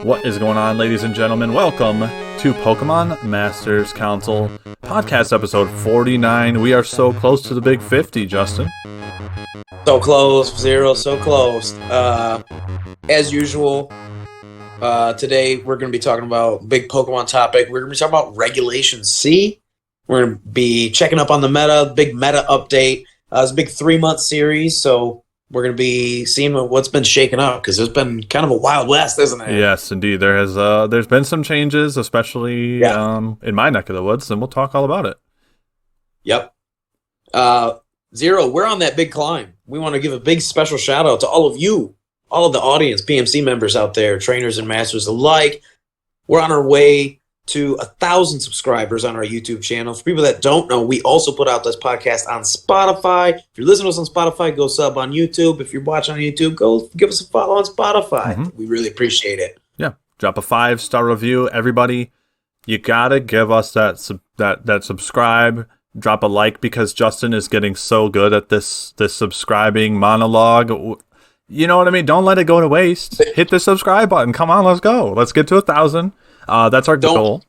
What is going on, ladies and gentlemen? Welcome to Pokemon Masters Council podcast episode 49. We are so close to the big 50, Justin. So close, Zero, so close. As usual, today we're going to be talking about a big Pokemon topic. We're going to be talking about Regulation C. We're going to be checking up on the meta, big meta update. It's a big 3-month series, so we're going to be seeing what's been shaken up, because there's been kind of a wild west, isn't it? Yes, indeed. There's been some changes, especially in my neck of the woods, and we'll talk all about it. Yep. Zero, we're on that big climb. We want to give a big special shout out to all of you, all of the audience, PMC members out there, trainers and masters alike. We're on our way to 1,000 subscribers on our YouTube channel. For people that don't know, we also put out this podcast on Spotify. If you're listening to us on Spotify, go sub on YouTube. If you're watching on YouTube, go give us a follow on Spotify. Mm-hmm. We really appreciate it. Yeah, drop a 5-star review, everybody. You gotta give us that subscribe. Drop a like, because Justin is getting so good at this subscribing monologue. You know what I mean? Don't let it go to waste. Hit the subscribe button. Come on, let's go. Let's get to 1,000. That's our goal.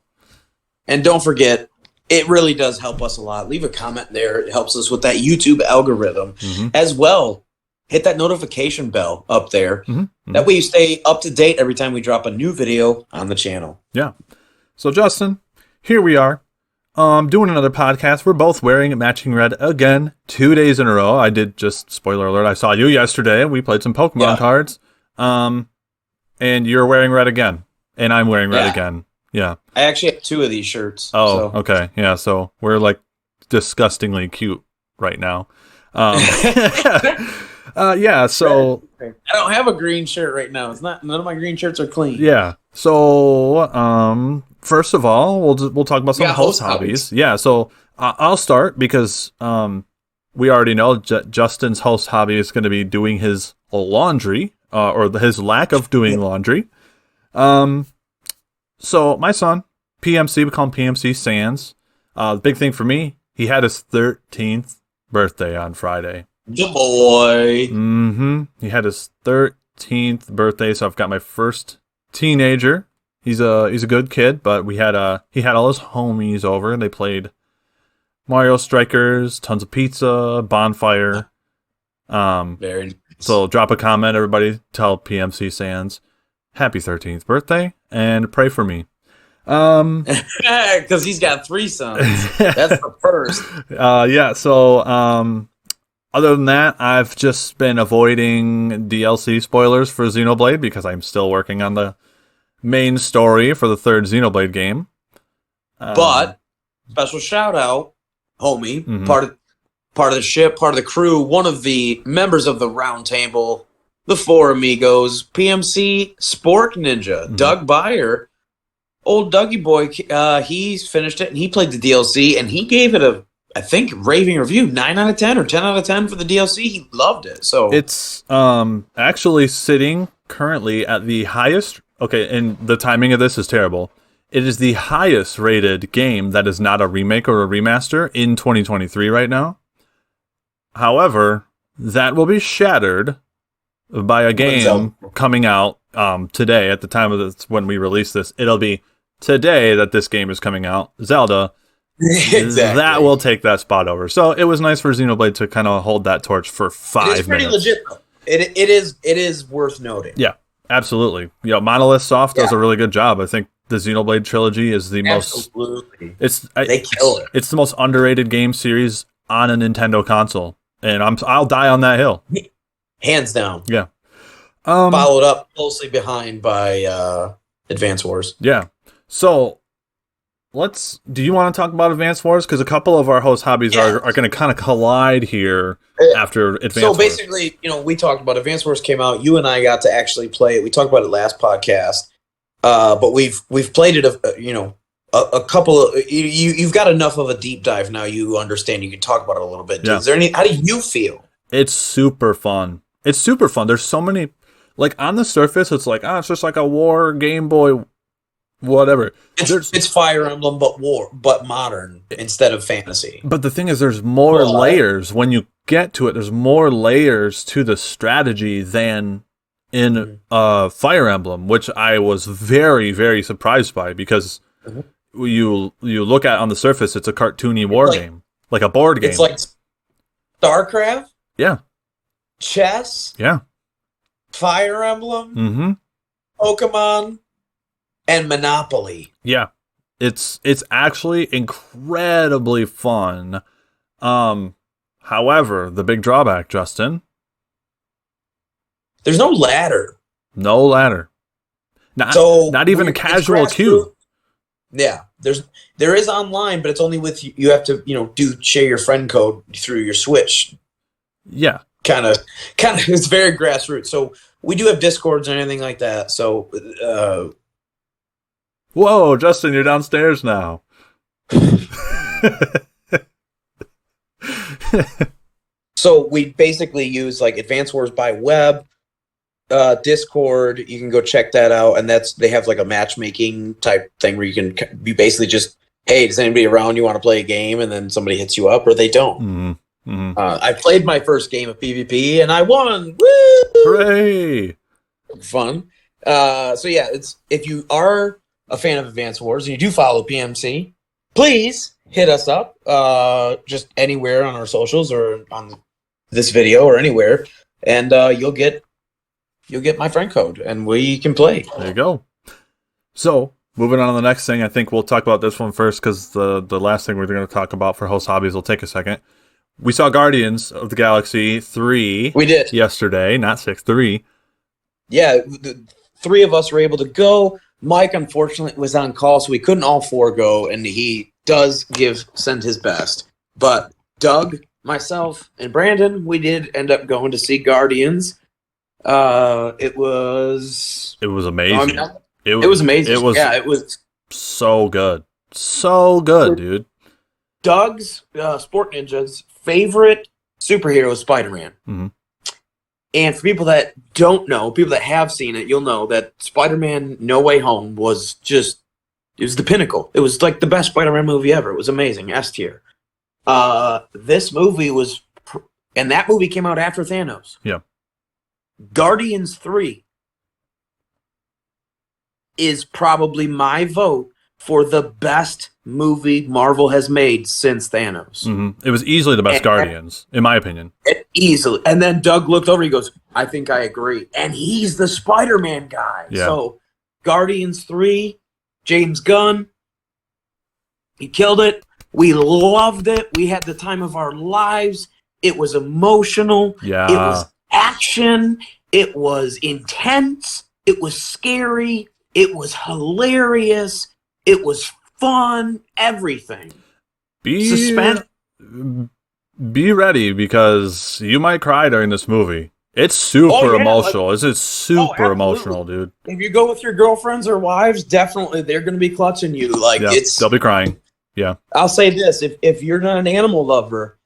And don't forget, it really does help us a lot. Leave a comment there. It helps us with that YouTube algorithm. Mm-hmm. As well, hit that notification bell up there. Mm-hmm. That way you stay up to date every time we drop a new video on the channel. Yeah. So, Justin, here we are. Doing another podcast. We're both wearing matching red again, 2 days in a row. I did just, spoiler alert, I saw you yesterday. We played some Pokemon cards. And you're wearing red again. And I'm wearing red again. Yeah. I actually have 2 of these shirts. Oh, so. Okay. Yeah, so we're like disgustingly cute right now. Yeah, so I don't have a green shirt right now. None of my green shirts are clean. Yeah. So, first of all, we'll talk about some host hobbies. Yeah, so I'll start because we already know Justin's host hobby is going to be doing his laundry, or his lack of doing laundry. So my son, PMC, we call him PMC Sands. The big thing for me, he had his 13th birthday on Friday. Good boy. Mm-hmm. He had his 13th birthday, so I've got my first teenager. He's a good kid, but he had all his homies over, and they played Mario Strikers, tons of pizza, bonfire. Very nice. So drop a comment, everybody. Tell PMC Sands happy 13th birthday and pray for me. Because he's got 3 sons. That's the first. Yeah. So other than that, I've just been avoiding DLC spoilers for Xenoblade because I'm still working on the main story for the 3rd Xenoblade game. But special shout out, homie, part of the ship, part of the crew, one of the members of the round table, the 4 amigos, PMC Sport Ninja, Doug Byer, old Dougie boy. He's finished it and he played the DLC and he gave it a, I think, raving review, 9 out of 10 or 10 out of 10 for the DLC. He loved it. So it's actually sitting currently at the highest. Okay, and the timing of this is terrible. It is the highest rated game that is not a remake or a remaster in 2023 right now. However, that will be shattered by a game coming out today at the time of this, when we release this. It'll be today that this game is coming out. Zelda. Exactly. That will take that spot over. So it was nice for Xenoblade to kind of hold that torch for 5 minutes. It's pretty legit, though. It is worth noting. Yeah. Absolutely. You know, Monolith Soft does a really good job. I think the Xenoblade trilogy is the most... They kill it. It's the most underrated game series on a Nintendo console. And I'll die on that hill. Hands down. Yeah. Followed up closely behind by Advance Wars. Yeah. So, do you want to talk about Advance Wars? Because a couple of our host hobbies are going to kind of collide here after Advance Wars. So basically, we talked about Advance Wars came out. You and I got to actually play it. We talked about it last podcast. But we've played it, a couple of... You've got enough of a deep dive now. You understand. You can talk about it a little bit. Yeah. How do you feel? It's super fun. There's so many... Like, on the surface, it's like, it's just like a war Game Boy... Whatever. It's Fire Emblem, but modern instead of fantasy. But the thing is, there's more layers. When you get to it, there's more layers to the strategy than in Fire Emblem, which I was very, very surprised by because you look at on the surface, it's a cartoony war game, like a board game. It's like StarCraft, yeah, chess, yeah, Fire Emblem, Pokemon, and Monopoly. Yeah, it's actually incredibly fun. However, the big drawback, Justin, there's no ladder. No ladder. Not even a casual queue. Yeah, there is online, but it's only with you have to share your friend code through your Switch. Yeah, kind of it's very grassroots. So we do have Discords and anything like that. So whoa, Justin, you're downstairs now. So we basically use like Advance Wars by Web, Discord. You can go check that out, and they have like a matchmaking type thing where you basically just, hey, does anybody around you want to play a game, and then somebody hits you up or they don't. I played my first game of PvP and I won. Woo! Hooray! Fun. So yeah, if you are a fan of Advance Wars and you do follow PMC, please hit us up just anywhere on our socials or on this video or anywhere, and you'll get my friend code and we can play. There you go. So moving on to the next thing, I think we'll talk about this one first because the last thing we're going to talk about for Host Hobbies will take a second. We saw Guardians of the Galaxy 3. We did yesterday, not 6, 3. Yeah, the three of us were able to go. Mike, unfortunately, was on call, so we couldn't all four go, and he does send his best. But Doug, myself, and Brandon, we did end up going to see Guardians. It was amazing. It was amazing. It was so good. So good, dude. Doug's Sport Ninja's favorite superhero is Spider-Man. Mm-hmm. And for people that don't know, people that have seen it, you'll know that Spider-Man No Way Home was it was the pinnacle. It was like the best Spider-Man movie ever. It was amazing. S tier. This movie and that movie came out after Thanos. Yeah. Guardians 3 is probably my vote for the best movie Marvel has made since Thanos. Mm-hmm. It was easily the best Guardians, in my opinion. Easily. And then Doug looked over, he goes, I think I agree. And he's the Spider-Man guy. Yeah. So, Guardians 3, James Gunn, he killed it. We loved it. We had the time of our lives. It was emotional. Yeah. It was action. It was intense. It was scary. It was hilarious. It was fun. Everything. Suspense. Be ready because you might cry during this movie. It's super emotional. It's super emotional, dude. If you go with your girlfriends or wives, definitely they're going to be clutching you. They'll be crying. Yeah. I'll say this: if you're not an animal lover,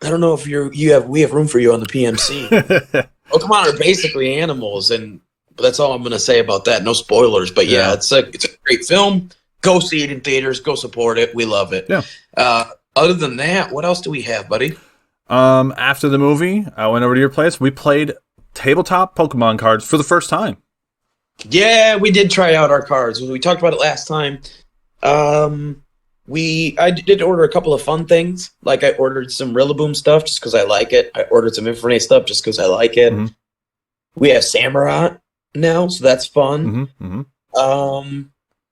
I don't know if we have room for you on the PMC. Pokemon are basically animals, and that's all I'm going to say about that. No spoilers, but yeah, it's a great film. Go see it in theaters. Go support it. We love it. Yeah. Other than that, what else do we have, buddy? After the movie, I went over to your place. We played tabletop Pokemon cards for the first time. Yeah, we did try out our cards. We talked about it last time. I did order a couple of fun things. Like I ordered some Rillaboom stuff just because I like it. I ordered some Infernape stuff just because I like it. Mm-hmm. We have Samurott now, so that's fun. Mm-hmm. Mm-hmm.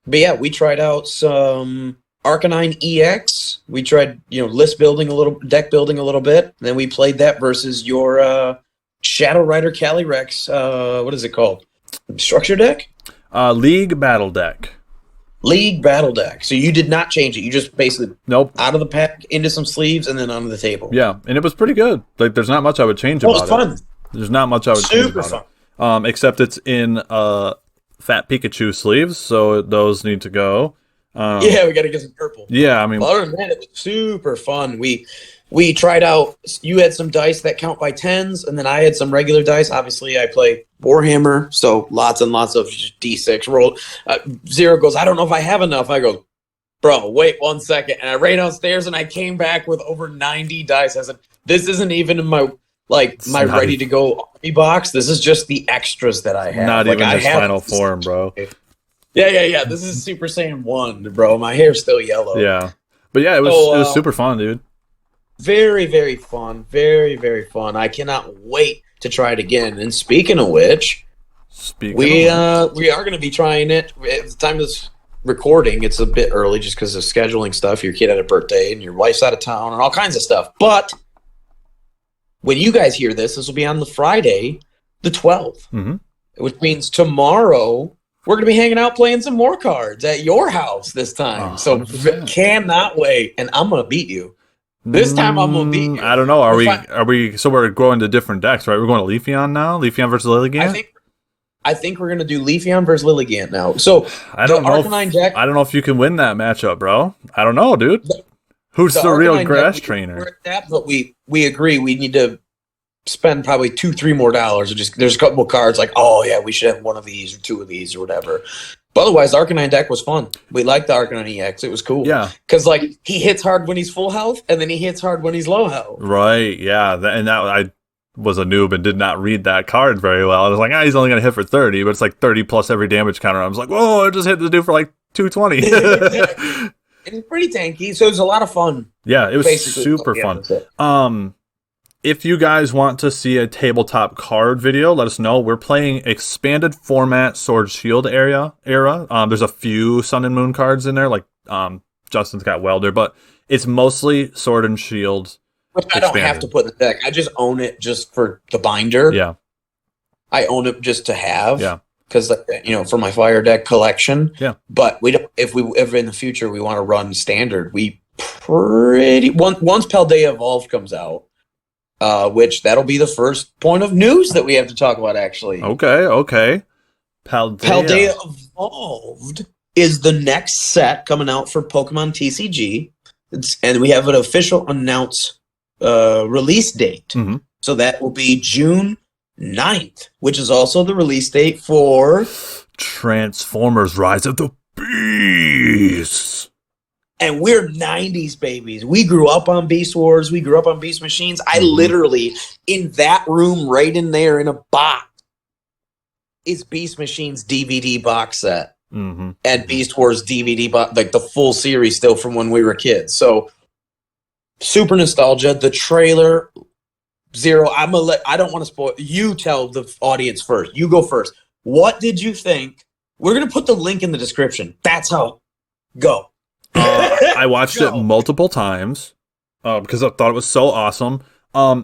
But yeah, we tried out some Arcanine EX. We tried, list building deck building a little bit. And then we played that versus your Shadow Rider Calyrex. What is it called? Structure deck? League Battle Deck. League Battle Deck. So you did not change it. You just basically out of the pack into some sleeves and then onto the table. Yeah, and it was pretty good. Like, there's not much I would change about it. It was fun. There's not much I would change about it. Except it's in Fat Pikachu sleeves, so those need to go. Yeah, we got to get some purple. Yeah, I mean, other than that, it was super fun. We tried out. You had some dice that count by tens, and then I had some regular dice. Obviously, I play Warhammer, so lots and lots of D6 roll. Zero goes, I don't know if I have enough. I go, bro, wait 1 second, and I ran downstairs and I came back with over 90 dice. I said, this isn't even in my like my not ready to go army box. This is just the extras that I have. Not like even I his have final form, bro. Yeah. This is Super Saiyan 1, bro. My hair's still yellow. Yeah, but yeah, it was super fun, dude. Very, very fun. Very, very fun. I cannot wait to try it again. And speaking of which, we are going to be trying it at the time of this recording. It's a bit early just because of scheduling stuff. Your kid had a birthday and your wife's out of town and all kinds of stuff. But when you guys hear this, this will be on the Friday, the 12th, which means tomorrow we're going to be hanging out playing some more cards at your house this time. So cannot wait. And I'm going to beat you. This time I'm going to beat you. I don't know. Are we? So we're going to different decks, right? We're going to Leafeon now? Leafeon versus Lilligant? I think we're going to do Leafeon versus Lilligant now. So I don't know if you can win that matchup, bro. I don't know, dude. Who's the real grass trainer? We're at that, but we agree we need to spend probably $2-3 more. There's a couple of cards like, oh yeah, we should have one of these or two of these or whatever. But otherwise, the Arcanine deck was fun. We liked the Arcanine EX. It was cool. Yeah. Because like he hits hard when he's full health, and then he hits hard when he's low health. Right. Yeah. I was a noob and did not read that card very well. I was like, he's only going to hit for 30, but it's like 30 plus every damage counter. I was like, whoa, I just hit the dude for like 220. It's pretty tanky, so it was a lot of fun. Yeah, it was super fun. If you guys want to see a tabletop card video, let us know. We're playing expanded format Sword Shield era. There's a few Sun and Moon cards in there, like Justin's got Welder, but it's mostly Sword and Shield. Which I don't have to put in the deck. I just own it just for the binder. Yeah. I own it just to have. Yeah. Because for my fire deck collection. Yeah. But we don't. If we ever in the future we want to run standard, once Paldea Evolved comes out. Which that'll be the first point of news that we have to talk about, actually. Okay. Paldea Evolved is the next set coming out for Pokemon TCG. And we have an official announced release date. Mm-hmm. So that will be June 9th, which is also the release date for Transformers Rise of the Beasts. And we're 90s babies. We grew up on Beast Wars. We grew up on Beast Machines. I literally, in that room right in there in a box, is Beast Machines DVD box set. And Beast Wars DVD box, like the full series still from when we were kids. So, super nostalgia. The trailer, Zero, I don't want to spoil. You tell the audience first. You go first. What did you think? We're going to put the link in the description. That's how. Go. I watched it multiple times because I thought it was so awesome.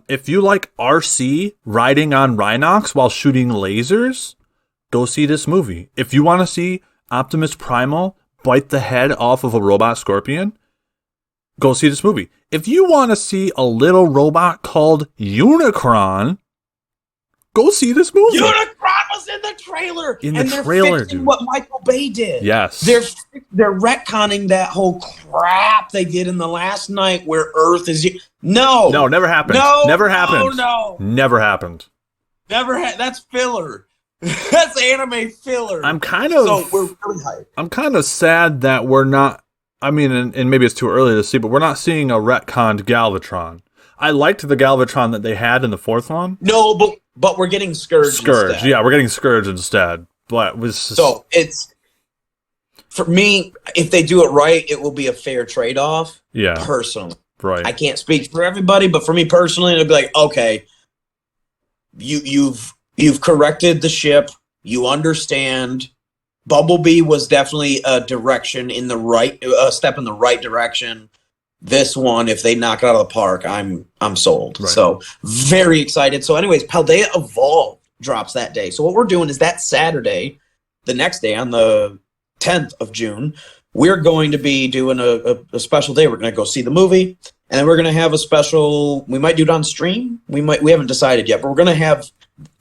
If you like RC riding on Rhinox while shooting lasers, go see this movie. If you want to see Optimus Primal bite the head off of a robot scorpion, go see this movie. If you want to see a little robot called Unicron, go see this movie. Unicron was in the trailer. They're fixing what Michael Bay did. Yes. They're retconning that whole crap they did in the last night where Earth is... No, never happened. Never happened. Never happened. That's filler. That's anime filler. So we're really hyped. I'm kind of sad that we're not... I mean, and maybe it's too early to see, but we're not seeing a retconned Galvatron. I liked the Galvatron that they had in the fourth one. No, but we're getting Scourge instead. Yeah, we're getting Scourge instead. But so it's... For me, if they do it right, it will be a fair trade-off. Yeah. Personally. Right. I can't speak for everybody, but for me personally, it'll be like, okay, you've corrected the ship. You understand. Bumblebee was definitely a direction in the right, a step in the right direction. This one, if they knock it out of the park, I'm sold. Right. So very excited. So, anyways, Paldea Evolved drops that day. So what we're doing is that Saturday, the next day on the 10th of June, we're going to be doing a special day. We're going to go see the movie, and then we're going to have a special. We might do it on stream. We haven't decided yet, but we're going to have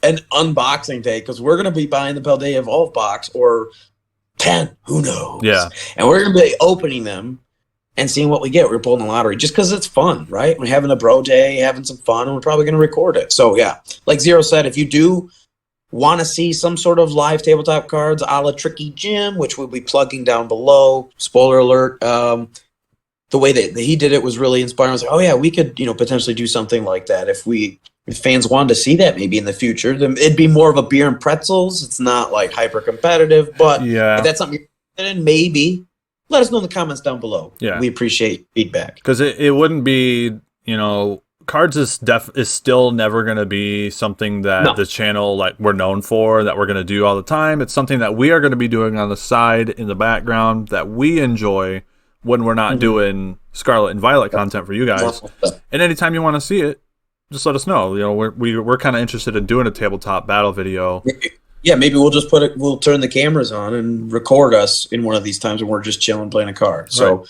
an unboxing day because we're going to be buying the Paldea Evolved box or 10. Who knows? Yeah. And we're going to be opening them and seeing what we get. We're pulling the lottery just because it's fun, right? We're having a bro day, having some fun, and we're probably going to record it. So, yeah, like Zero said, if you do want to see some sort of live tabletop cards a la Tricky Jim, which we'll be plugging down below, spoiler alert, the way that he did it was really inspiring. I was like, oh, yeah, we could potentially do something like that if we if fans wanted to see that maybe in the future, then it'd be more of a beer and pretzels. It's not like hyper competitive, but if that's something you're interested in, maybe let us know in the comments down below. Yeah, we appreciate feedback, because it wouldn't be, cards is still never going to be something that the channel like we're known for, that we're going to do all the time. It's something that we are going to be doing on the side in the background that we enjoy when we're not doing Scarlet and Violet content for you guys. And anytime you want to see it, just let us know. We're kind of interested in doing a tabletop battle video. Yeah, maybe we'll just we'll turn the cameras on and record us in one of these times when we're just chilling playing a card. So,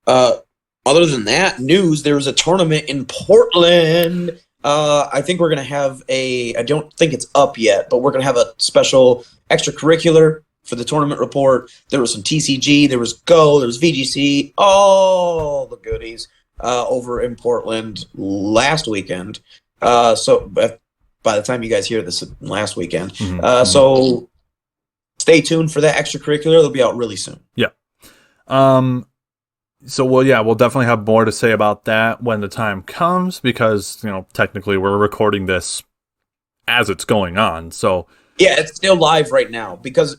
other than that news, there was a tournament in Portland. I think we're gonna have I don't think it's up yet, but we're gonna have a special extracurricular for the tournament report. There was some TCG, there was Go, there was VGC, all the goodies over in Portland last weekend. So by the time you guys hear this, last weekend. So stay tuned for that extracurricular. They'll be out really soon. Yeah. So we'll definitely have more to say about that when the time comes, because technically we're recording this as it's going on. So yeah, it's still live right now because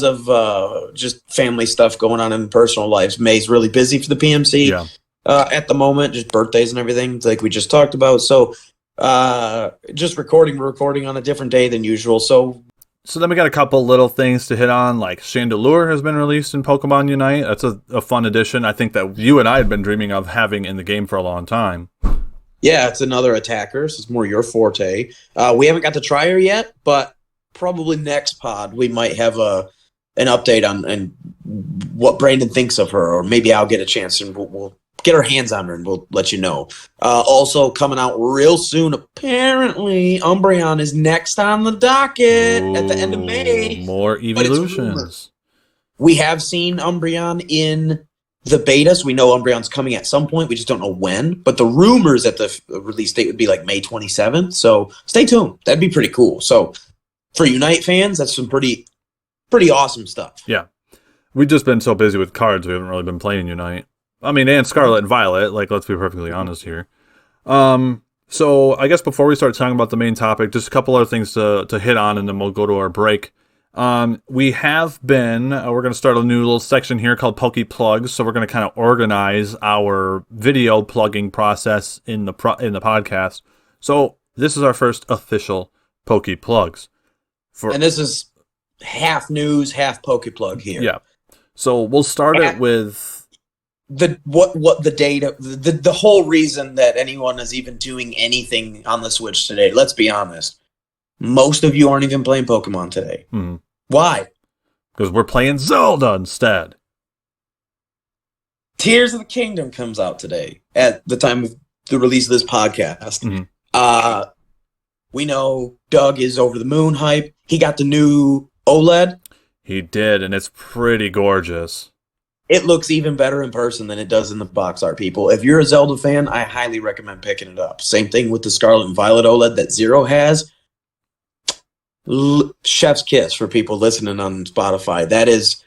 of just family stuff going on in personal lives. May's really busy for the PMC at the moment, just birthdays and everything, like we just talked about. So just recording on a different day than usual. So then we got a couple little things to hit on, like Chandelure has been released in Pokemon Unite. That's a fun addition. I think that you and I had been dreaming of having in the game for a long time. Yeah, it's another attacker, so it's more your forte. We haven't got to try her yet, but probably next pod we might have an update on what Brandon thinks of her, or maybe I'll get a chance and we'll get our hands on her and we'll let you know. Also coming out real soon, apparently, Umbreon is next on the docket at the end of May. More evolutions. We have seen Umbreon in the beta, so we know Umbreon's coming at some point. We just don't know when. But the rumors at the release date would be like May 27th. So stay tuned. That'd be pretty cool. So for Unite fans, that's some pretty awesome stuff. Yeah. We've just been so busy with cards, we haven't really been playing Unite. I mean, and Scarlet and Violet, like, let's be perfectly honest here. So I guess before we start talking about the main topic, just a couple other things to hit on, and then we'll go to our break. We have been, we're going to start a new little section here called PokePlugs. So we're going to kind of organize our video plugging process in the podcast. So this is our first official PokePlugs. And this is half news, half PokePlug here. Yeah. So we'll start it with the data, the whole reason that anyone is even doing anything on the Switch today. Let's be honest. Most of you aren't even playing Pokemon today. Mm-hmm. Why? Because we're playing Zelda instead. Tears of the Kingdom comes out today at the time of the release of this podcast. Mm-hmm. We know Doug is over the moon hype. He got the new OLED. He did, and it's pretty gorgeous. It looks even better in person than it does in the box art, people. If you're a Zelda fan, I highly recommend picking it up. Same thing with the Scarlet and Violet OLED that Zero has. Chef's kiss for people listening on Spotify. That is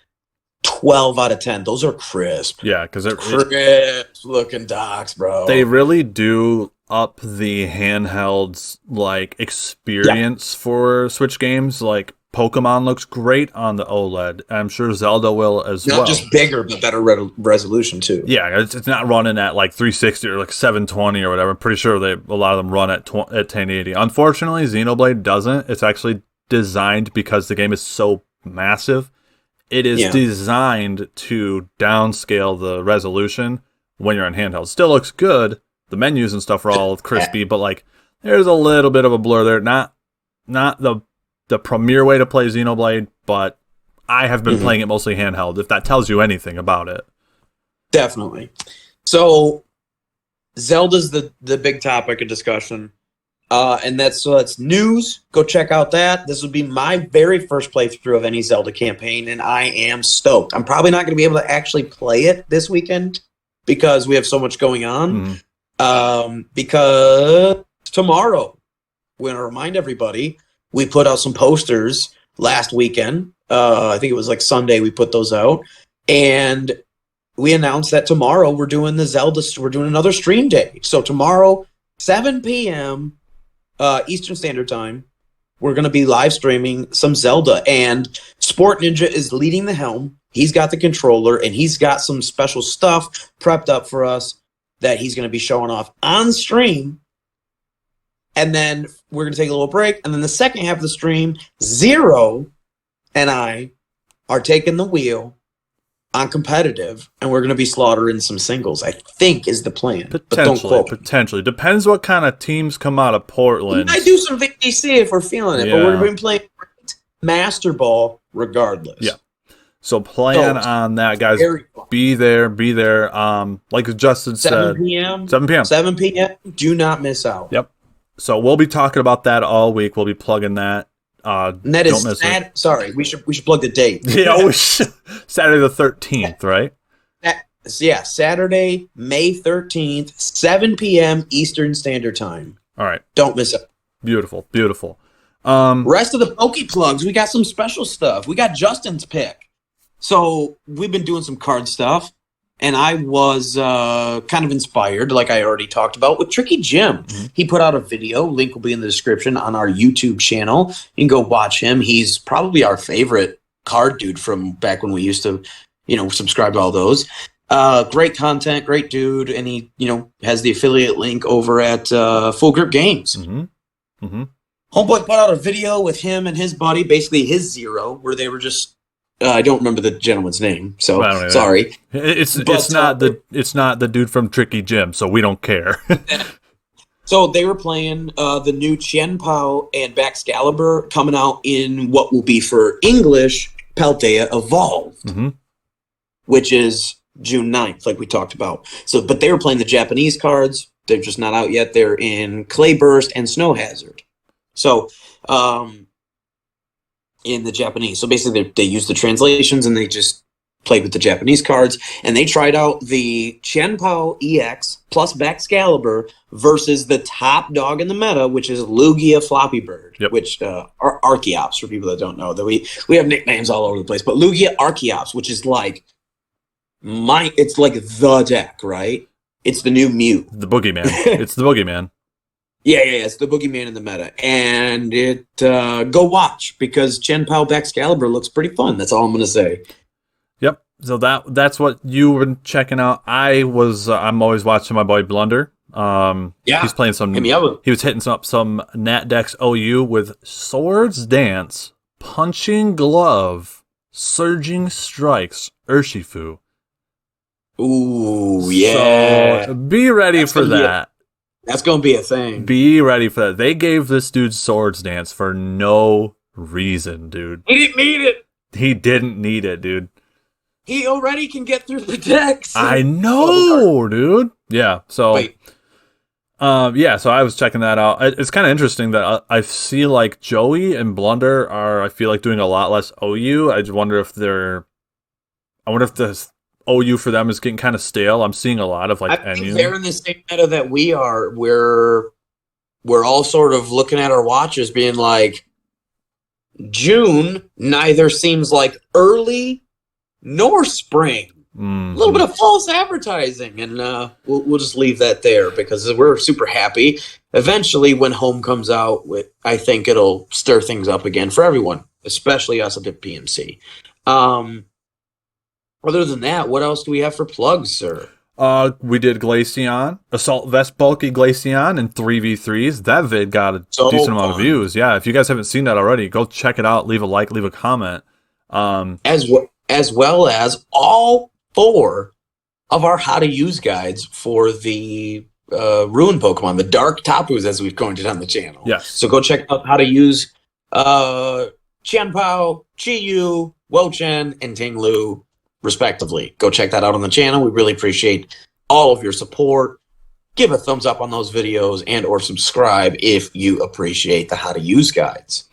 12 out of 10. Those are crisp. Yeah, because they're crisp looking docks, bro. They really do up the handhelds like experience for Switch games. Like Pokemon looks great on the OLED. I'm sure Zelda will as well. Not just bigger, but better resolution too. Yeah, it's not running at like 360 or like 720 or whatever. I'm pretty sure a lot of them run at 1080. Unfortunately, Xenoblade doesn't. It's actually designed because the game is so massive. It is designed to downscale the resolution when you're on handheld. Still looks good. The menus and stuff are all crispy, but like there's a little bit of a blur there. Not the premier way to play Xenoblade, but I have been playing it mostly handheld, if that tells you anything about it. Definitely. So Zelda's the big topic of discussion. And that's news. Go check out that. This will be my very first playthrough of any Zelda campaign, and I am stoked. I'm probably not going to be able to actually play it this weekend because we have so much going on. Because tomorrow, we're going to remind everybody, we put out some posters last weekend. I think it was like Sunday we put those out. And we announced that tomorrow we're doing we're doing another stream day. So tomorrow, 7 p.m., Eastern Standard Time. We're going to be live streaming some Zelda, and Sport Ninja is leading the helm. He's got the controller, and he's got some special stuff prepped up for us that he's going to be showing off on stream. And then we're going to take a little break, and then the second half of the stream, Zero and I are taking the wheel on competitive, and we're going to be slaughtering some singles, I think is the plan. Potentially. Depends what kind of teams come out of Portland. I do some VGC if we're feeling it, but we're going to be playing Master Ball regardless. Yeah. So plan on that, guys. Be there. Like Justin said. 7 p.m. 7 p.m. 7 p.m. Do not miss out. Yep. So we'll be talking about that all week. We'll be plugging that. And that is sorry, we should plug the date. Yeah, Saturday the 13th, right? Saturday, May 13th, 7 p.m. Eastern Standard Time. All right. Don't miss it. Beautiful. Rest of the PokePlugs, we got some special stuff. We got Justin's pick. So we've been doing some card stuff, and I was kind of inspired, like I already talked about, with Tricky Jim. Mm-hmm. He put out a video. Link will be in the description on our YouTube channel. You can go watch him. He's probably our favorite card dude from back when we used to, subscribe to all those. Great content, great dude, and he, has the affiliate link over at Full Grip Games. Mm-hmm. Mm-hmm. Homeboy put out a video with him and his buddy, basically his Zero, where they were just I don't remember the gentleman's name, so sorry. It's not the dude from Tricky Jim, so we don't care. So they were playing the new Chien and Baxcalibur coming out in what will be for English Paldea Evolved, mm-hmm. which is June 9th, like we talked about. So, but they were playing the Japanese cards. They're just not out yet. They're in Clay Burst and Snow Hazard. So, in the Japanese. So basically they used the translations and they just played with the Japanese cards, and they tried out the Chien EX plus Baxcalibur versus the top dog in the meta, which is Lugia Floppy Bird, which are Archeops for people that don't know. That we have nicknames all over the place, but Lugia Archeops, which is like it's like the deck, right? It's the new Mew. The boogeyman. It's the boogeyman. Yeah, it's the boogeyman in the meta. And go watch, because Chien Baxcalibur looks pretty fun. That's all I'm going to say. Yep. So that's what you've been checking out. I'm always watching my boy Blunder. He's playing some. He was hitting some Nat Dex OU with Swords Dance, Punching Glove, Surging Strikes, Urshifu. Ooh, yeah. So be ready for that. That's going to be a thing. Be ready for that. They gave this dude Swords Dance for no reason, dude. He didn't need it. He didn't need it, dude. He already can get through the decks. I know, dude. Yeah, so... so I was checking that out. It's kind of interesting that I feel like Joey and Blunder are, doing a lot less OU. I just wonder if the OU for them is getting kind of stale. I'm seeing a lot of I think they're in the same meta that we are, where we're all sort of looking at our watches being like, June neither seems like early nor spring. Mm-hmm. A little bit of false advertising, and we'll just leave that there, because we're super happy. Eventually, when home comes out, I think it'll stir things up again for everyone, especially us at the PMC. Other than that, what else do we have for plugs, sir? We did Glaceon, Assault Vest Bulky Glaceon in 3v3s. That vid got a decent amount of views. Yeah, if you guys haven't seen that already, go check it out. Leave a like, leave a comment. As well as all 4 of our how to use guides for the Ruin Pokemon, the Dark Tapus, as we've coined it on the channel. Yes. So go check out how to use Qianpao, Chiyu, Wochen, and Tinglu, respectively. Go check that out on the channel. We really appreciate all of your support. Give a thumbs up on those videos and or subscribe if you appreciate the how to use guides.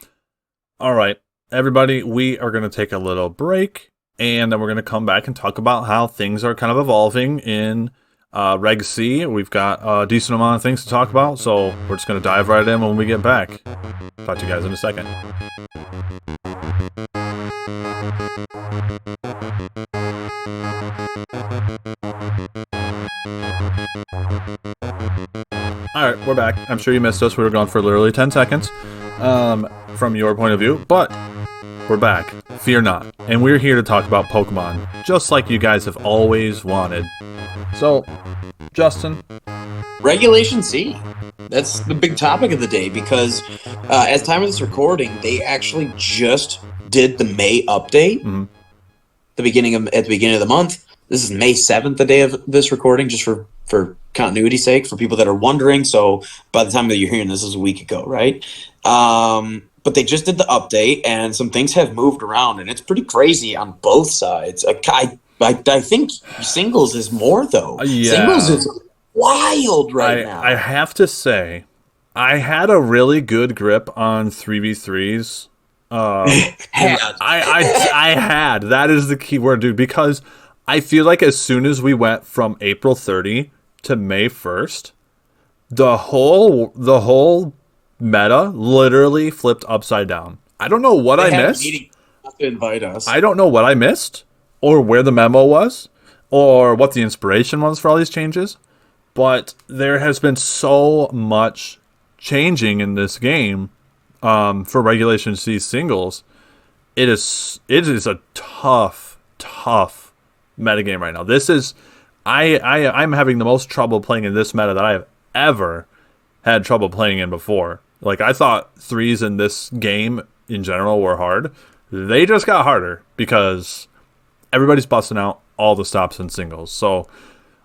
All right, everybody, we are going to take a little break, and then we're going to come back and talk about how things are kind of evolving in Reg C. We've got a decent amount of things to talk about, so we're just going to dive right in when we get back. Talk to you guys in a second. Alright, we're back. I'm sure you missed us. We were gone for literally 10 seconds from your point of view, but we're back. Fear not. And we're here to talk about Pokemon, just like you guys have always wanted. So, Justin. Regulation C. That's the big topic of the day because as time of this recording, they actually just did the May update at the beginning of the month. This is May 7th, the day of this recording, just for continuity's sake, for people that are wondering. So by the time that you're hearing this is a week ago, right? But they just did the update, and some things have moved around, and it's pretty crazy on both sides. I think singles is more, though. Yeah. Singles is wild now. I have to say, I had a really good grip on 3v3s. I had. That is the key word, dude, because I feel like as soon as we went from April 30 to May 1st, the whole meta literally flipped upside down. I don't know what I missed. To invite us. I don't know what I missed, or where the memo was, or what the inspiration was for all these changes. But there has been so much changing in this game for Regulation C singles. It is a tough metagame right now. This is I'm having the most trouble playing in this meta that I have ever had trouble playing in before. Like, I thought threes in this game in general were hard. They just got harder because everybody's busting out all the stops in singles. So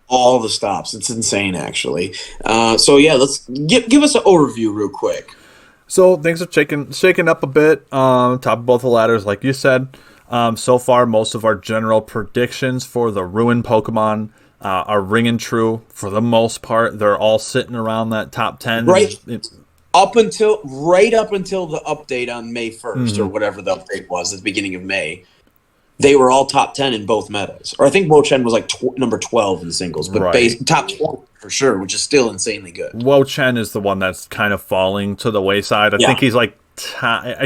all the stops. It's insane, actually. So yeah, let's give us an overview real quick. So things are shaking up a bit. Top of both the ladders, like you said. So far, most of our general predictions for the Ruin Pokemon are ringing true for the most part. They're all sitting around that top 10. Right. Up until the update on May 1st, or whatever the update was at the beginning of May, they were all top 10 in both metas. Or I think Chien was like number 12 in singles, but top 20 for sure, which is still insanely good. Chien is the one that's kind of falling to the wayside. I think he's like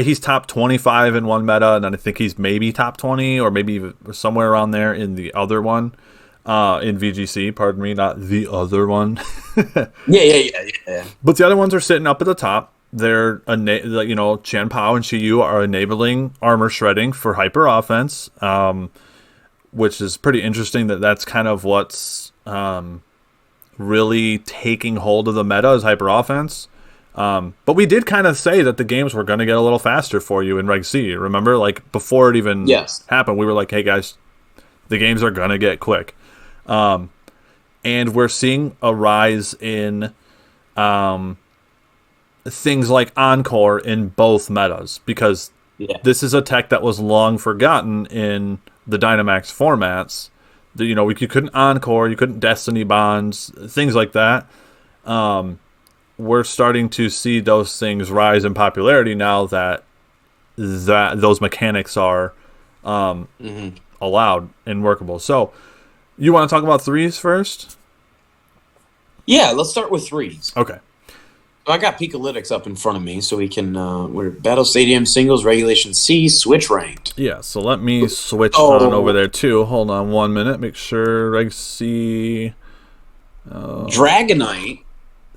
he's top 25 in one meta, and then I think he's maybe top 20 or maybe somewhere around there in the other one. In VGC, pardon me, not the other one. Yeah. But the other ones are sitting up at the top. They're, Chien Pao and Shiyu are enabling armor shredding for hyper offense, which is pretty interesting that's kind of what's really taking hold of the meta is hyper offense. But we did kind of say that the games were going to get a little faster for you in Reg C. Remember, like, before it even happened, we were like, hey, guys, the games are going to get quick. And we're seeing a rise in things like Encore in both metas, because this is a tech that was long forgotten in the Dynamax formats. You couldn't Encore, you couldn't Destiny Bonds, things like that. We're starting to see those things rise in popularity now that those mechanics are allowed and workable. So, you want to talk about threes first? Yeah, let's start with threes. Okay. I got Pikalytics up in front of me, so we can. We're Battle Stadium singles Regulation C switch ranked. Yeah, so let me switch on over there too. Hold on 1 minute. Make sure Reg C. Dragonite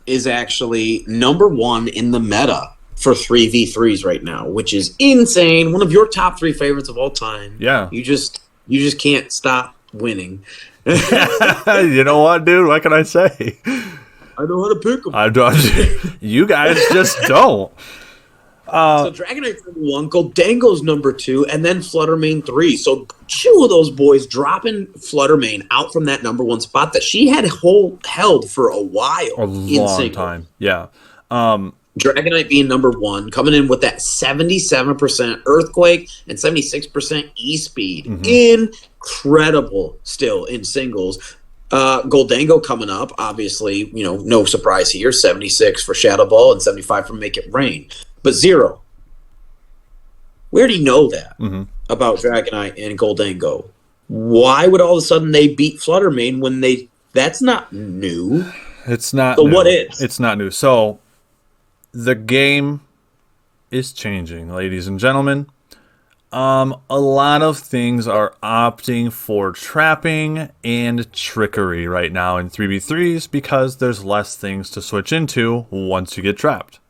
is actually number 1 in the meta for 3v3s right now, which is insane. One of your top 3 favorites of all time. Yeah. You just can't stop winning. You know what, dude? What can I say? I know how to pick them. I don't. You guys just don't. So Dragonite's number 1, Goldango's number 2, and then Fluttermane 3. So 2 of those boys dropping Fluttermane out from that number 1 spot that she had held for a while. A long time. Yeah. Dragonite being number 1, coming in with that 77% Earthquake and 76% E-Speed. Incredible still in singles. Goldango coming up, obviously, no surprise here. 76 for Shadow Ball and 75 for Make It Rain. But Zero, we already know that about Dragonite and Goldango. Why would all of a sudden they beat Fluttermane when that's not new? It's not So new. what is? It's not new. So the game is changing, ladies and gentlemen. A lot of things are opting for trapping and trickery right now in 3v3s because there's less things to switch into once you get trapped.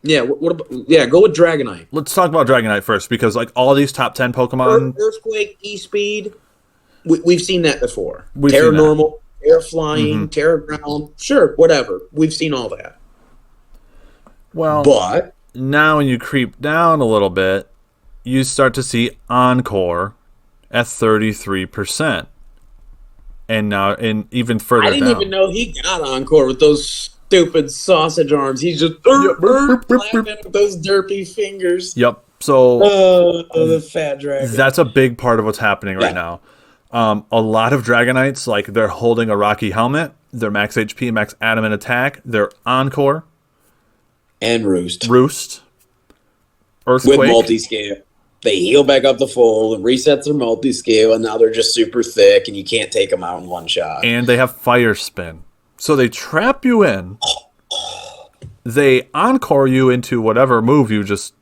Yeah, what about, go with Dragonite. Let's talk about Dragonite first because like all these top 10 Pokemon... Earthquake, E-Speed, we've seen that before. We've Terra seen that. Normal, Terra Flying, Terra Ground, sure, whatever. We've seen all that. Well, but now when you creep down a little bit, you start to see Encore at 33%. And now, and even further down. I didn't even know he got Encore with those stupid sausage arms. He's just clapping with those derpy fingers. Yep. So the fat dragon. That's a big part of what's happening right now. A lot of Dragonites, like they're holding a Rocky Helmet, their max HP, max adamant attack, their Encore. And Roost. Earthquake. With multi-scale. They heal back up the full and resets their multi-scale, and now they're just super thick, and you can't take them out in one shot. And they have Fire Spin. So they trap you in. They Encore you into whatever move you just